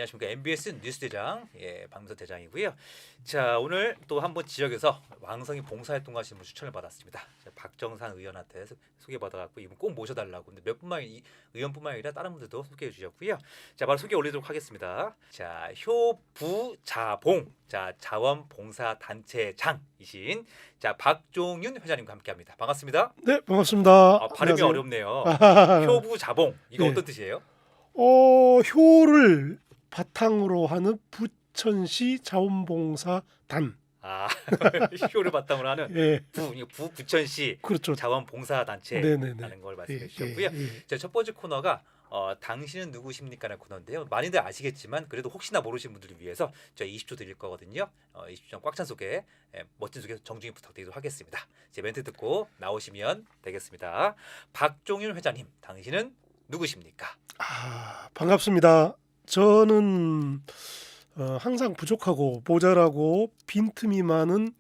안녕하십니까. MBS 뉴스대장 박민서 대장이고요. 자, 오늘 또 한번 지역에서 왕성히 봉사활동하시는 분 추천을 받았습니다. 박정산 의원한테 소개받아갖고 이분 꼭 모셔달라고. 근데 몇 분만 의원뿐만 아니라 다른 분들도 소개해 주셨고요. 자, 바로 소개 올리도록 하겠습니다. 자, 효부자봉, 자 자원봉사단체장이신 자 박종윤 회장님과 함께합니다. 반갑습니다. 네, 반갑습니다. 발음이 안녕하세요. 어렵네요. 효부자봉 이거 네. 어떤 뜻이에요? 효를 바탕으로 하는 부천시 자원봉사단. 아, 효를 바탕으로 하는 예, 부천시 그렇죠. 자원봉사단체라는 네네네. 걸 말씀해 예, 주셨고요. 예. 자, 첫 번째 코너가 당신은 누구십니까라는 코너인데요. 많이들 아시겠지만 그래도 혹시나 모르시는 분들을 위해서 저희 20초 드릴 거거든요. 20초 꽉 찬 소개, 멋진 소개 정중히 부탁드리도록 하겠습니다. 제 멘트 듣고 나오시면 되겠습니다. 박종윤 회장님, 당신은 누구십니까? 반갑습니다. 저는 항상 부족하고 모자라고 빈틈이 많은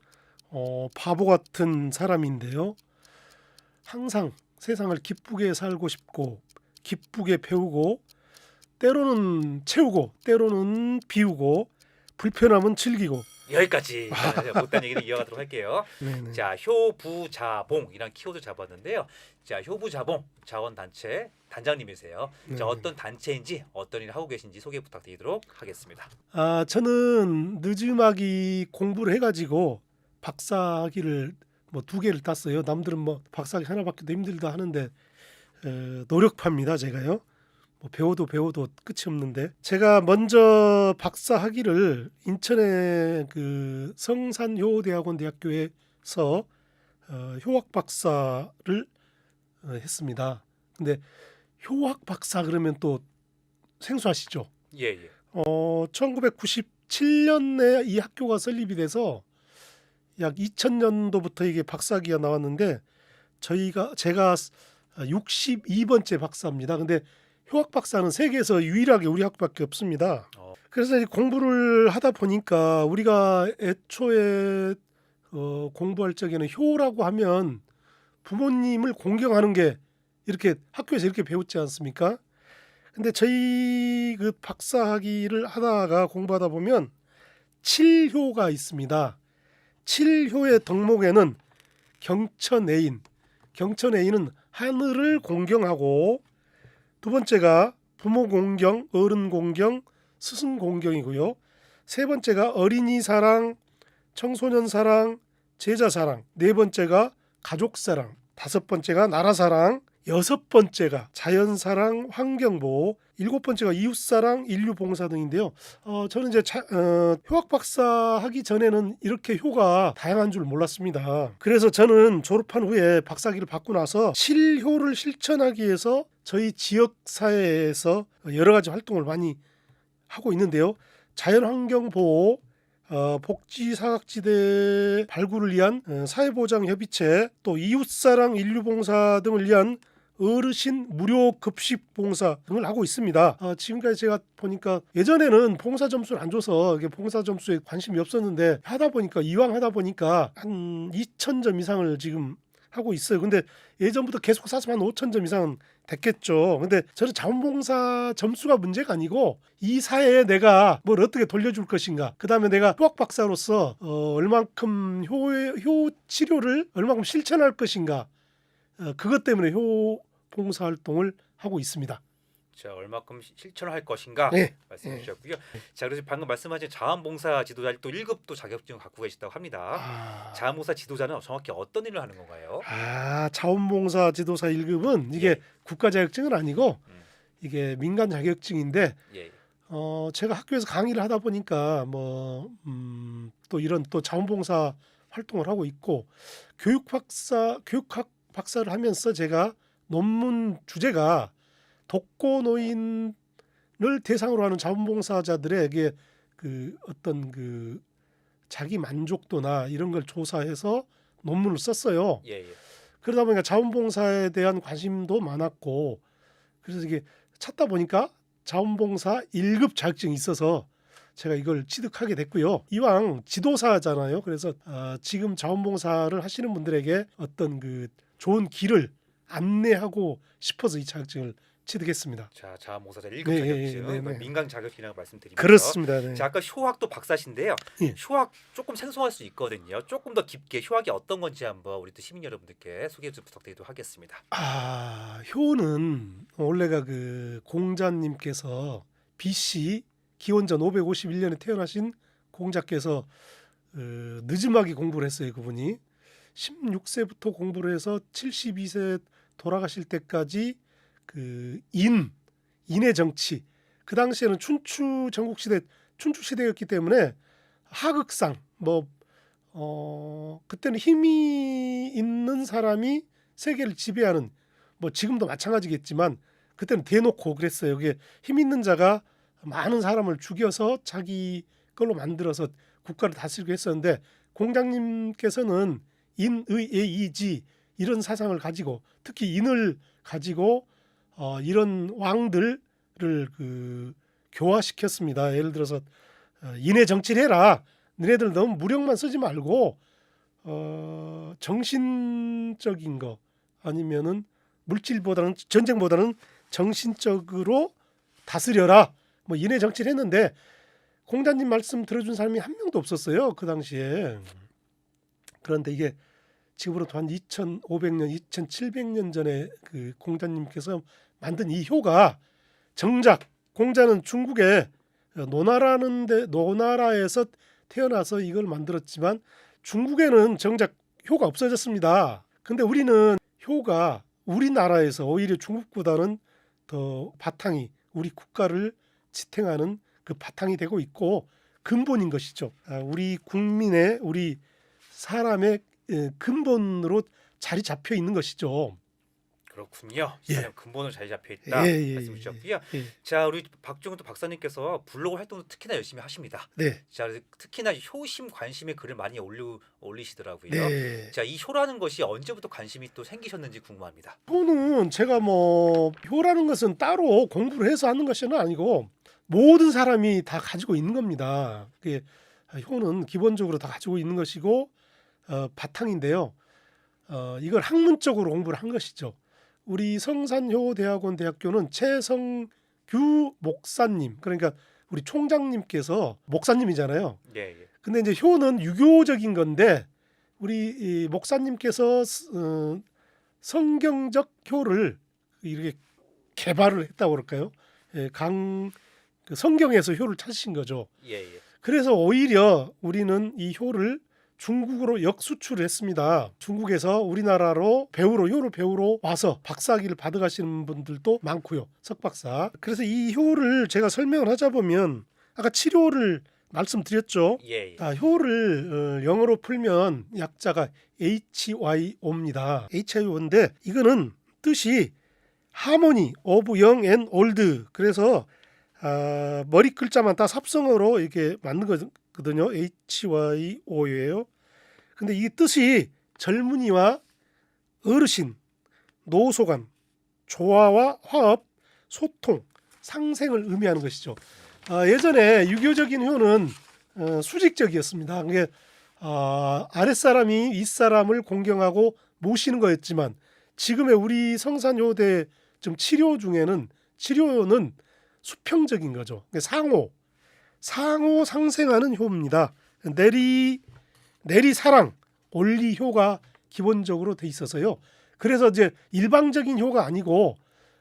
바보 같은 사람인데요. 항상 세상을 기쁘게 살고 싶고 기쁘게 배우고 때로는 채우고 때로는 비우고 불편함은 즐기고. 여기까지 못한 얘기는 이어가도록 할게요. 네네. 자, 효부자봉이란 키워드 잡았는데요. 자, 효부자봉 자원단체 단장님이세요. 자, 네네. 어떤 단체인지 어떤 일을 하고 계신지 소개 부탁드리도록 하겠습니다. 저는 늦음하기 공부를 해가지고 박사학위를 뭐 2개를 땄어요. 남들은 뭐 박사학위 하나밖에도 힘들다 하는데 노력파입니다. 제가요. 뭐 배워도 끝이 없는데 제가 먼저 박사학위를 인천의 그 성산효대학원 대학교에서 효학 박사를 했습니다. 근데 효학 박사 그러면 또 생소하시죠? 예. 1997년에 이 학교가 설립이 돼서 약 2000년도부터 이게 박사학위가 나왔는데 제가 62번째 박사입니다. 근데 효학 박사는 세계에서 유일하게 우리 학교밖에 없습니다. 그래서 이제 공부를 하다 보니까 우리가 애초에 공부할 적에는 효라고 하면 부모님을 공경하는 게 이렇게 학교에서 이렇게 배웠지 않습니까? 근데 저희 그 박사학위를 하다가 공부하다 보면 7효가 있습니다. 7효의 덕목에는 경천애인. 경천애인은 하늘을 공경하고 두 번째가 부모 공경, 어른 공경, 스승 공경이고요. 세 번째가 어린이 사랑, 청소년 사랑, 제자 사랑. 네 번째가 가족 사랑. 다섯 번째가 나라 사랑. 여섯 번째가 자연 사랑, 환경 보호. 일곱 번째가 이웃 사랑, 인류 봉사 등인데요. 저는 이제 효학 박사 하기 전에는 이렇게 효가 다양한 줄 몰랐습니다. 그래서 저는 졸업한 후에 박사학위를 받고 나서 실효를 실천하기 위해서 저희 지역 사회에서 여러 가지 활동을 많이 하고 있는데요. 자연 환경 보호, 복지 사각지대 발굴을 위한 사회보장 협의체, 또 이웃사랑 인류봉사 등을 위한 어르신 무료 급식 봉사 등을 하고 있습니다. 지금까지 제가 보니까 예전에는 봉사 점수를 안 줘서 봉사 점수에 관심이 없었는데 이왕 하다 보니까 한 2,000점 이상을 지금 하고 있어요. 근데 예전부터 계속 쌓으면 한 5,000점 이상은 됐겠죠. 근데 저는 자원봉사 점수가 문제가 아니고 이 사회에 내가 뭘 어떻게 돌려줄 것인가. 그다음에 내가 효학 박사로서 얼만큼 효 치료를 얼만큼 실천할 것인가. 그것 때문에 효 봉사 활동을 하고 있습니다. 자, 얼마큼 실천을 할 것인가 네. 말씀해 주셨고요. 자, 그래서 방금 말씀하신 자원봉사 지도자 또 1급도 자격증을 갖고 계시다고 합니다. 자원봉사 지도자는 정확히 어떤 일을 하는 건가요? 자원봉사 지도사 1급은 이게 국가 자격증은 아니고 이게 민간 자격증인데 제가 학교에서 강의를 하다 보니까 또 이런 또 자원봉사 활동을 하고 있고 교육학 박사를 하면서 제가 논문 주제가 독거노인을 대상으로 하는 자원봉사자들에게 그 어떤 그 자기 만족도나 이런 걸 조사해서 논문을 썼어요. 그러다 보니까 자원봉사에 대한 관심도 많았고 그래서 이게 찾다 보니까 자원봉사 1급 자격증이 있어서 제가 이걸 취득하게 됐고요. 이왕 지도사잖아요. 그래서 지금 자원봉사를 하시는 분들에게 어떤 그 좋은 길을 안내하고 싶어서 이 자격증을 취득했습니다. 자, 자원봉사자 1급 네, 자격증, 네, 네. 민간 자격증이라고 말씀드리면서 그렇습니다. 네. 자, 아까 효학도 박사신데요. 예. 효학 조금 생소할 수 있거든요. 조금 더 깊게 효학이 어떤 건지 한번 우리 또 시민 여러분들께 소개 좀 부탁드리도록 하겠습니다. 효는 원래가 그 공자님께서 BC 기원전 551년에 태어나신 공자께서 늦음하게 공부를 했어요. 그분이 16세부터 공부를 해서 72세 돌아가실 때까지 그 인의 정치, 그 당시에는 춘추 전국시대 춘추 시대였기 때문에 하극상 그때는 힘이 있는 사람이 세계를 지배하는, 뭐 지금도 마찬가지겠지만 그때는 대놓고 그랬어요. 그게 힘 있는 자가 많은 사람을 죽여서 자기 걸로 만들어서 국가를 다스리고 했었는데, 공장님께서는 인의예이지 이런 사상을 가지고, 특히 인을 가지고 이런 왕들을 그 교화시켰습니다. 예를 들어서 인의 정치를 해라. 너네들 너무 무력만 쓰지 말고 정신적인 거, 아니면은 물질보다는, 전쟁보다는 정신적으로 다스려라. 뭐 인의 정치를 했는데 공자님 말씀 들어준 사람이 한 명도 없었어요, 그 당시에. 그런데 이게 지금으로부터 한 2,500년, 2,700년 전에 그 공자님께서 만든 이 효가, 정작 공자는 중국의 노나라에서 태어나서 이걸 만들었지만 중국에는 정작 효가 없어졌습니다. 근데 우리는 효가 우리나라에서 오히려 중국보다는 더 바탕이, 우리 국가를 지탱하는 그 바탕이 되고 있고 근본인 것이죠. 우리 국민의, 우리 사람의 근본으로 자리 잡혀 있는 것이죠. 그렇군요. 예. 사람 근본으로 자리 잡혀 있다 예. 말씀 주셨고요. 예. 자, 우리 박종훈 박사님께서 블로그 활동도 특히나 열심히 하십니다. 네. 자, 특히나 효심 관심의 글을 많이 올리시더라고요. 네. 자, 이 효라는 것이 언제부터 관심이 또 생기셨는지 궁금합니다. 효는 제가 효라는 것은 따로 공부를 해서 하는 것은 아니고 모든 사람이 다 가지고 있는 겁니다. 그게 효는 기본적으로 다 가지고 있는 것이고 바탕인데요. 이걸 학문적으로 공부를 한 것이죠. 우리 성산효대학원 대학교는 최성규 목사님, 그러니까 우리 총장님께서 목사님이잖아요. 예. 근데 이제 효는 유교적인 건데 우리 이 목사님께서 성경적 효를 이렇게 개발을 했다고 그럴까요? 그 성경에서 효를 찾으신 거죠. 예. 그래서 오히려 우리는 이 효를 중국으로 역수출을 했습니다. 중국에서 우리나라로 효를 배우러 와서 박사학위를 받아가시는 분들도 많고요. 석박사. 그래서 이 효를 제가 설명을 하자 보면, 아까 치료를 말씀드렸죠. 예. 효를 영어로 풀면 약자가 HYO입니다. HYO인데 이거는 뜻이 하모니 오브 영 앤 올드. 그래서 머리 글자만 다 삽성어로 이렇게 만든 거거든요. HYO예요. 근데 이 뜻이 젊은이와 어르신, 노소간, 조화와 화합, 소통, 상생을 의미하는 것이죠. 예전에 유교적인 효는 수직적이었습니다. 그게 아랫사람이 윗사람을 공경하고 모시는 거였지만, 지금의 우리 성산효대 좀 치료는 수평적인 거죠. 상호 상생하는 효입니다. 내리 사랑, 원리 효가 기본적으로 돼 있어서요. 그래서 이제 일방적인 효가 아니고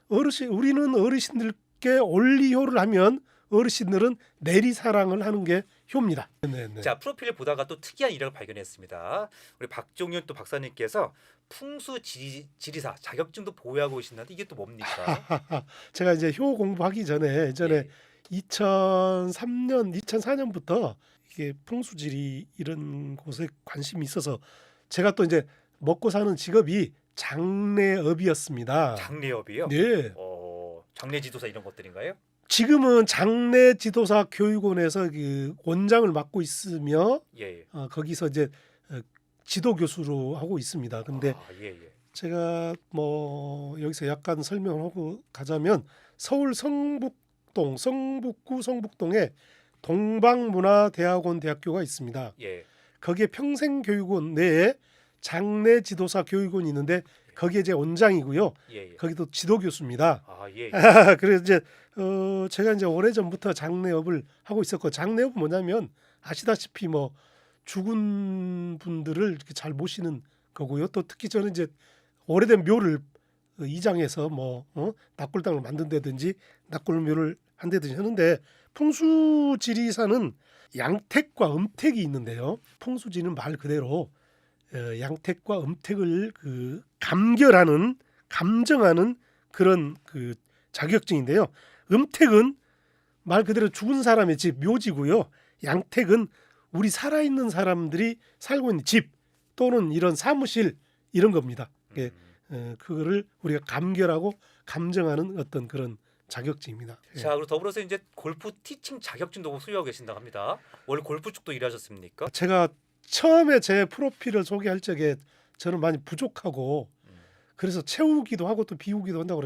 우리는 어르신들께 원리 효를 하면 어르신들은 내리 사랑을 하는 게 효입니다. 네. 자, 프로필을 보다가 또 특이한 이력을 발견했습니다. 우리 박종윤 또 박사님께서 풍수 지리사 자격증도 보유하고 계신다는데 이게 또 뭡니까? 제가 이제 효 공부하기 전에 예전에 2003년, 2004년부터 이게 풍수지리 이런 곳에 관심이 있어서, 제가 또 이제 먹고 사는 직업이 장례업이었습니다. 장례업이요? 네. 장례지도사 이런 것들인가요? 지금은 장례지도사 교육원에서 그 원장을 맡고 있으며 예. 거기서 이제 지도 교수로 하고 있습니다. 근데 예. 제가 여기서 약간 설명을 하고 가자면, 서울 성북구 성북동에 동방문화대학원 대학교가 있습니다. 예. 거기에 평생교육원 내에 장례지도사 교육원이 있는데 거기에 제 원장이고요. 예, 예. 거기도 지도 교수입니다. 아, 예. 예. 그래서 이제 제가 이제 오래전부터 장례업을 하고 있었고, 장례업은 뭐냐면 아시다시피 뭐 죽은 분들을 이렇게 잘 모시는 거고요. 또 특히 저는 이제 오래된 묘를 이장해서 뭐 납골당을 만든다든지 납골묘를 한다든지 하는데, 풍수지리사는 양택과 음택이 있는데요. 풍수지는 말 그대로 양택과 음택을 감결하는, 감정하는 그런 자격증인데요. 음택은 말 그대로 죽은 사람의 집, 묘지고요. 양택은 우리 살아있는 사람들이 살고 있는 집 또는 이런 사무실, 이런 겁니다. 그거를 우리가 감결하고 감정하는 어떤 그런 자격증입니다. 자, 그리고 더불어서 이제 골프 티칭 자격증도 소유하고 계신다고 합니다. 원래 골프 쪽도 일하셨습니까? 제가 처음에 제 프로필을 소개할 적에 저는 많이 부족하고 그래서 채우기도 하고 또 비우기도 한다고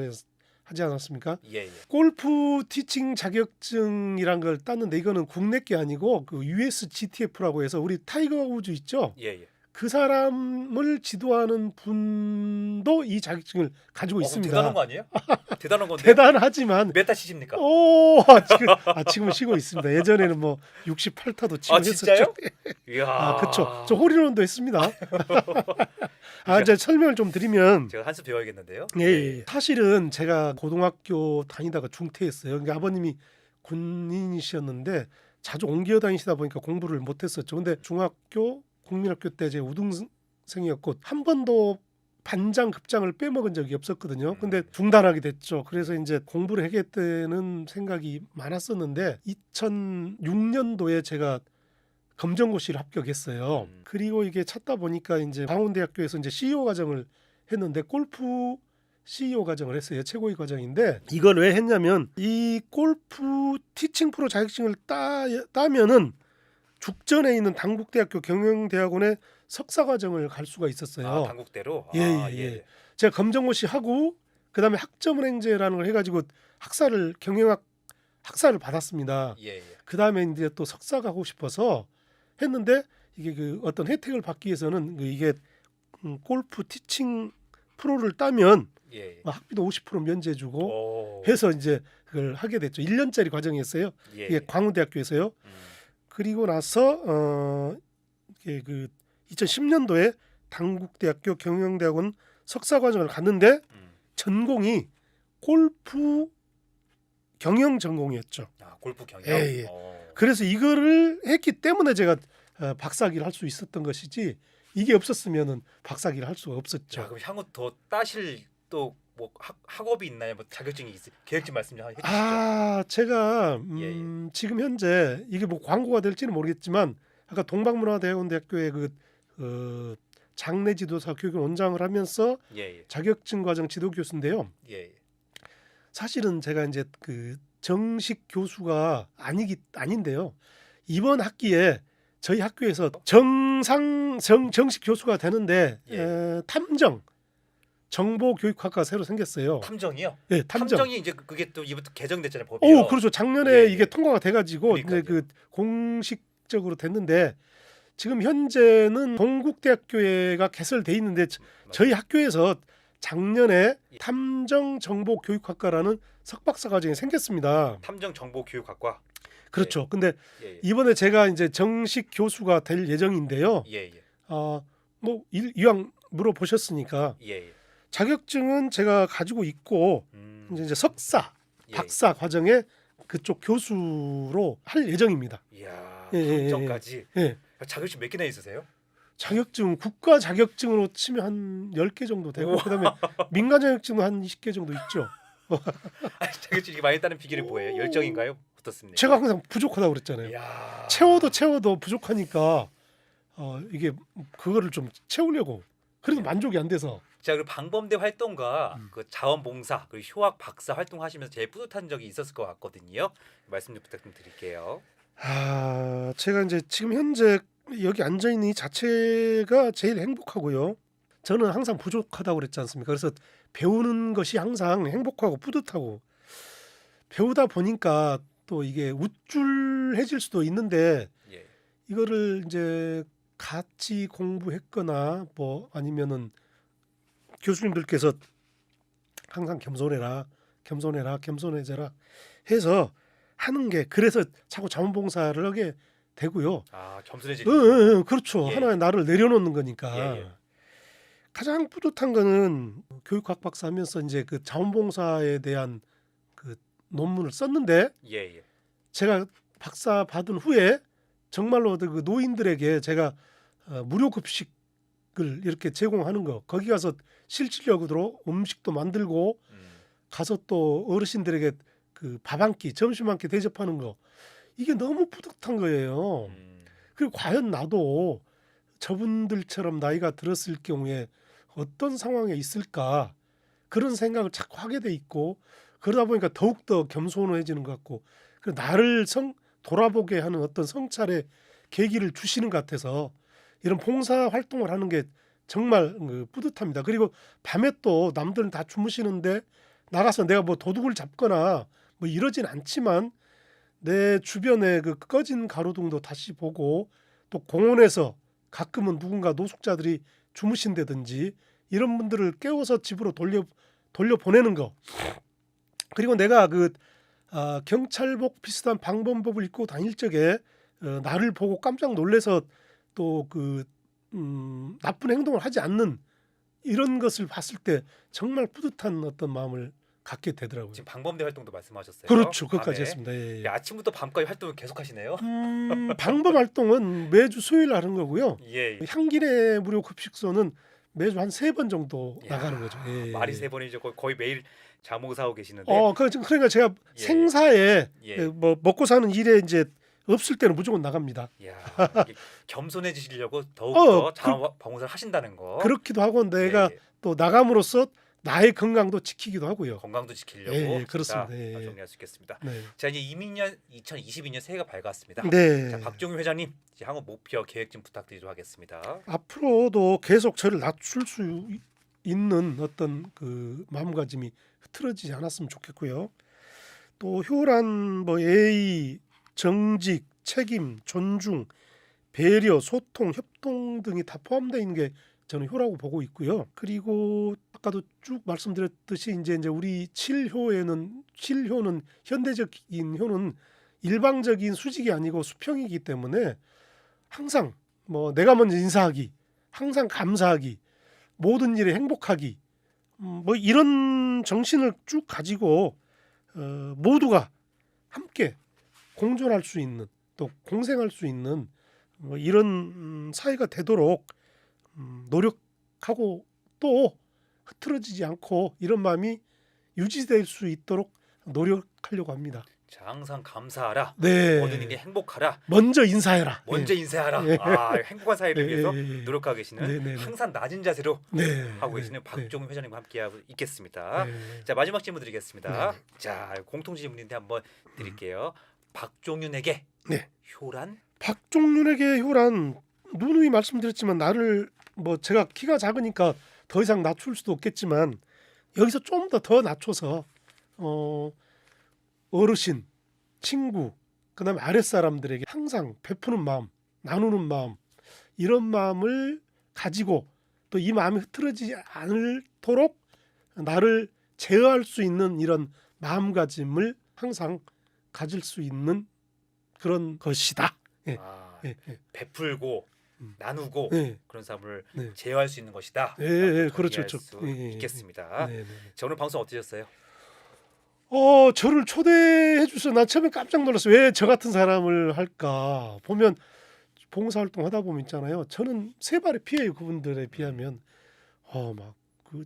하지 않았습니까? 예, 예. 골프 티칭 자격증이란 걸 땄는데, 이거는 국내 게 아니고 USGTF라고 해서 우리 타이거 우즈 있죠? 예, 예. 그 사람을 지도하는 분도 이 자격증을 가지고 있습니다. 대단한 거 아니에요? 대단한 건데. 대단하지만 몇 타 치십니까? 지금 쉬고 있습니다. 예전에는 뭐 68타도 치고 아, 진짜요? 했었죠. 이야. 그렇죠. 저 홀인원도 했습니다. 이제 설명을 좀 드리면, 제가 한 수 배워야겠는데요. 예. 사실은 제가 고등학교 다니다가 중퇴했어요. 그러니까 아버님이 군인이셨는데 자주 옮겨 다니시다 보니까 공부를 못했었죠. 근데 중학교, 국민학교 때 제 우등생이었고 한 번도 반장 급장을 빼먹은 적이 없었거든요. 근데 중단하게 됐죠. 그래서 이제 공부를 해야겠다는 생각이 많았었는데 2006년도에 제가 검정고시를 합격했어요. 그리고 이게 찾다 보니까 이제 광운대학교에서 이제 CEO 과정을 했는데 골프 CEO 과정을 했어요. 최고위 과정인데, 이걸 왜 했냐면 이 골프 티칭 프로 자격증을 따면은 죽전에 있는 단국대학교 경영대학원의 석사 과정을 갈 수가 있었어요. 아, 단국대로. 예, 아, 예. 제가 검정고시 하고 그다음에 학점은행제라는 걸 해가지고 경영학 학사를 받았습니다. 예, 예. 그다음에 이제 또 석사 가고 싶어서 했는데, 이게 어떤 혜택을 받기 위해서는 이게 골프 티칭 프로를 따면 예. 학비도 50% 면제해주고 오. 해서 이제 그걸 하게 됐죠. 1년짜리 과정이었어요. 예. 이게 광운대학교에서요. 그리고 나서 이게 2010년도에 단국대학교 경영대학원 석사 과정을 갔는데 전공이 골프 경영 전공이었죠. 아, 골프 경영. 예. 그래서 이거를 했기 때문에 제가 박사학위를 할 수 있었던 것이지, 이게 없었으면은 박사학위를 할 수가 없었죠. 자, 그럼 향후 더 따실 또 뭐 학업이 있나요? 뭐 자격증이 계획 좀 말씀 좀 해주시죠. 제가 예. 지금 현재 이게 뭐 광고가 될지는 모르겠지만, 아까 동방문화대학원대학교의 장례지도사 교육 원장을 하면서 예. 자격증 과정 지도 교수인데요. 예. 사실은 제가 이제 정식 교수가 아닌데요. 이번 학기에 저희 학교에서 정식 교수가 되는데 탐정 정보교육학과 새로 생겼어요. 탐정이요? 네, 탐정. 탐정이 이제 그게 또 이부터 개정됐잖아요, 법이요. 그렇죠. 작년에 예. 이게 통과가 돼가지고 이제 공식적으로 됐는데, 지금 현재는 동국대학교가 개설돼 있는데 저희 학교에서 작년에 탐정 정보교육학과라는 석박사 과정이 생겼습니다. 탐정 정보교육학과. 그렇죠. 근데 예. 이번에 제가 이제 정식 교수가 될 예정인데요. 예. 뭐 이왕 물어보셨으니까 예. 자격증은 제가 가지고 있고 이제 석사, 박사 과정에 그쪽 교수로 할 예정입니다. 이야, 예. 탐정까지. 예. 자격증 몇 개나 있으세요? 자격증 국가 자격증으로 치면 한 10개 정도 되고, 그다음에 민간 자격증은 한 20개 정도 있죠. 자격증이 많이 따는 비결이 뭐예요? 열정인가요? 어떻습니까? 제가 항상 부족하다고 그랬잖아요. 이야. 채워도 부족하니까 이게 그거를 좀 채우려고. 그래도 만족이 안 돼서. 자, 그리고 방범대 활동과 그 자원봉사 그리고 휴학 박사 활동하시면서 제일 뿌듯한 적이 있었을 것 같거든요. 말씀 좀 부탁드릴게요. 제가 이제 지금 현재 여기 앉아 있는 이 자체가 제일 행복하고요. 저는 항상 부족하다고 그랬지 않습니까? 그래서 배우는 것이 항상 행복하고 뿌듯하고, 배우다 보니까 또 이게 우쭐해질 수도 있는데, 예. 이거를 이제 같이 공부했거나 뭐 아니면은 교수님들께서 항상 겸손해라, 겸손해라, 겸손해져라 해서 하는 게 그래서 자꾸 자원봉사를 하게 되고요. 아, 겸손해지는. 그렇죠. 예, 하나의 나를 내려놓는 거니까. 예, 예. 가장 뿌듯한 거는 교육학 박사 하면서 이제 그 자원봉사에 대한 그 논문을 썼는데 예, 예. 제가 박사 받은 후에 정말로 그 노인들에게 제가 무료 급식을 이렇게 제공하는 거 거기 가서 실질적으로 음식도 만들고 가서 또 어르신들에게 그 밥 한 끼, 점심 한 끼 대접하는 거 이게 너무 뿌듯한 거예요. 그리고 과연 나도 저분들처럼 나이가 들었을 경우에 어떤 상황에 있을까 그런 생각을 자꾸 하게 돼 있고 그러다 보니까 더욱더 겸손해지는 것 같고 그리고 나를 돌아보게 하는 어떤 성찰의 계기를 주시는 것 같아서 이런 봉사 활동을 하는 게 정말 뿌듯합니다. 그리고 밤에 또 남들은 다 주무시는데 나가서 내가 뭐 도둑을 잡거나 뭐 이러진 않지만 내 주변에 그 꺼진 가로등도 다시 보고 또 공원에서 가끔은 누군가 노숙자들이 주무신다든지 이런 분들을 깨워서 집으로 돌려 보내는 거. 그리고 내가 경찰복 비슷한 방범복을 입고 다닐 적에 나를 보고 깜짝 놀래서 또 나쁜 행동을 하지 않는 이런 것을 봤을 때 정말 뿌듯한 어떤 마음을 갖게 되더라고요. 지금 방범대 활동도 말씀하셨어요. 그렇죠. 그것까지 밤에. 했습니다. 예. 예, 아침부터 밤까지 활동을 계속 하시네요. 방범 활동은 매주 수요일 하는 거고요. 예. 향기내 무료 급식소는 매주 한 3번 정도 야, 나가는 거죠. 예. 말이 3번이죠. 거의 매일 자몽사하고 계시는데. 그러니까 제가 예. 생사에 예. 뭐 먹고 사는 일에 이제 없을 때는 무조건 나갑니다. 야, 이게 겸손해지시려고 더욱더 자원봉사를 하신다는 거. 그렇기도 하고 내가 예, 예. 또 나감으로써 나의 건강도 지키기도 하고요. 건강도 지키려고 예, 그렇습니다. 예. 정리할 수 있겠습니다. 네. 자, 이제 이민년 2022년 새해가 밝았습니다. 네. 자, 박종윤 회장님 이제 향후 목표 계획 좀 부탁드리도록 하겠습니다. 앞으로도 계속 저를 낮출 수 있는 어떤 그 마음가짐이 흐트러지지 않았으면 좋겠고요. 또 효란 뭐 예의, 정직, 책임, 존중, 배려, 소통, 협동 등이 다 포함되어 있는 게 저는 효라고 보고 있고요. 그리고 아까도 쭉 말씀드렸듯이 이제 우리 7효는 현대적인 효는 일방적인 수직이 아니고 수평이기 때문에 항상 뭐 내가 먼저 인사하기, 항상 감사하기, 모든 일에 행복하기, 뭐 이런 정신을 쭉 가지고 모두가 함께 공존할 수 있는 또 공생할 수 있는 뭐 이런 사회가 되도록 노력하고 또 흐트러지지 않고 이런 마음이 유지될 수 있도록 노력하려고 합니다. 자, 항상 감사하라. 네. 모든 일이 행복하라. 먼저 인사해라. 먼저 인사하라. 예. 아, 행복한 사회를 위해서 예. 노력하고 계시는 네, 네, 네. 항상 낮은 자세로 네. 하고 계시는 네. 박종윤 회장님과 함께하고 있겠습니다. 네. 자, 마지막 질문 드리겠습니다. 네. 자, 공통 질문인데 한번 드릴게요. 박종윤에게 네. 효란? 박종윤에게 효란 누누이 말씀드렸지만 나를 뭐 제가 키가 작으니까 더 이상 낮출 수도 없겠지만 여기서 좀 더 낮춰서 어르신, 친구, 그다음에 아랫사람들에게 항상 베푸는 마음, 나누는 마음 이런 마음을 가지고 또 이 마음이 흐트러지지 않도록 나를 제어할 수 있는 이런 마음가짐을 항상 가질 수 있는 그런 것이다. 예. 아, 예, 예. 베풀고 나누고 네. 그런 삶을 네. 제어할 수 있는 것이다. 예, 라고 그렇죠, 정리할 그렇죠. 수 예, 예, 있겠습니다. 네, 네. 자, 오늘 방송 어떠셨어요? 저를 초대해 주셔서 나 처음에 깜짝 놀랐어요. 왜 저 같은 사람을 할까? 보면 봉사활동 하다 보면 있잖아요. 저는 세 발의 피해요. 그분들에 비하면 막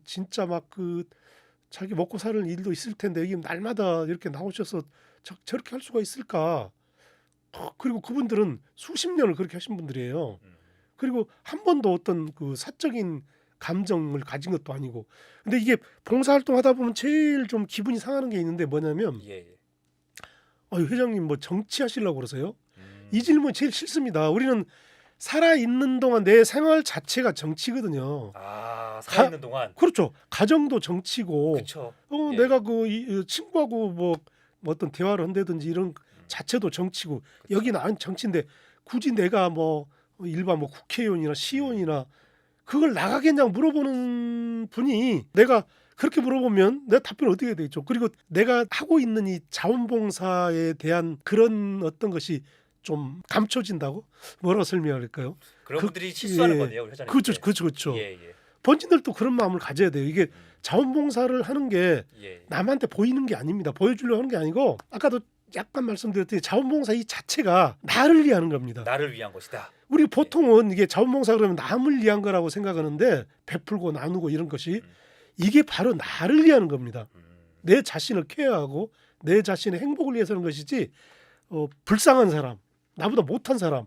진짜 막 자기 먹고 사는 일도 있을 텐데 여기 날마다 이렇게 나오셔서 저렇게 할 수가 있을까? 그리고 그분들은 수십 년을 그렇게 하신 분들이에요. 그리고 한 번도 어떤 사적인 감정을 가진 것도 아니고. 근데 이게 봉사활동 하다 보면 제일 좀 기분이 상하는 게 있는데 뭐냐면 예. 회장님 뭐 정치하시려고 그러세요? 이 질문 제일 싫습니다. 우리는 살아있는 동안 내 생활 자체가 정치거든요. 아, 살아있는 동안. 그렇죠. 가정도 정치고 그렇죠. 예. 내가 친구하고 뭐 어떤 대화를 한다든지 이런 자체도 정치고 여기는 안 정치인데 굳이 내가 뭐 일반 뭐 국회의원이나 시의원이나 그걸 나가겠냐 물어보는 분이 내가 그렇게 물어보면 내가 답변을 어떻게 해야 되겠죠. 그리고 내가 하고 있는 이 자원봉사에 대한 그런 어떤 것이 좀 감춰진다고 뭐라고 설명할까요? 그런 그- 분들이 실수하는 예. 거네요, 우리 회장님. 그렇죠, 그렇죠, 그렇죠. 예, 예. 본인들도 그런 마음을 가져야 돼요. 이게 자원봉사를 하는 게 예. 남한테 보이는 게 아닙니다. 보여주려고 하는 게 아니고 아까도 약간 말씀드렸더니 자원봉사 이 자체가 나를 위하는 겁니다. 나를 위한 것이다. 우리 보통은 이게 자원봉사 그러면 남을 위한 거라고 생각하는데 베풀고 나누고 이런 것이 이게 바로 나를 위하는 겁니다. 내 자신을 케어하고 내 자신의 행복을 위해서 하는 것이지 불쌍한 사람, 나보다 못한 사람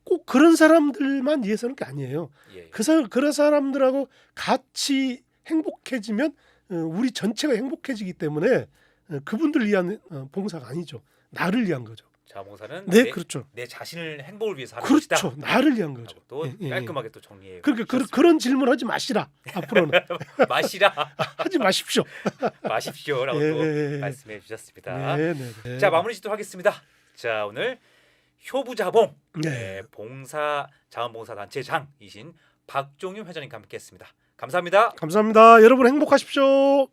꼭 그런 사람들만 위해서 하는 게 아니에요. 예. 그런 사람들하고 같이 행복해지면 우리 전체가 행복해지기 때문에 그분들 위한 봉사가 아니죠. 나를 위한 거죠. 자원봉사는 네, 그렇죠. 내 자신을 행복을 위해서 하는 그렇죠. 것이다. 나를 위한 거죠. 또 예, 예, 깔끔하게 또 정리해. 그러니까 그런 질문 하지 마시라. 앞으로는 마시라. 하지 마십시오. 마십시오라고 예, 또 예, 예. 말씀해 주셨습니다. 네, 네, 네. 자, 마무리 짓도록 하겠습니다. 자, 오늘 효부자봉 네. 봉사 자원봉사 단체장이신 박종윤 회장님과 함께했습니다. 감사합니다. 감사합니다. 여러분 행복하십시오.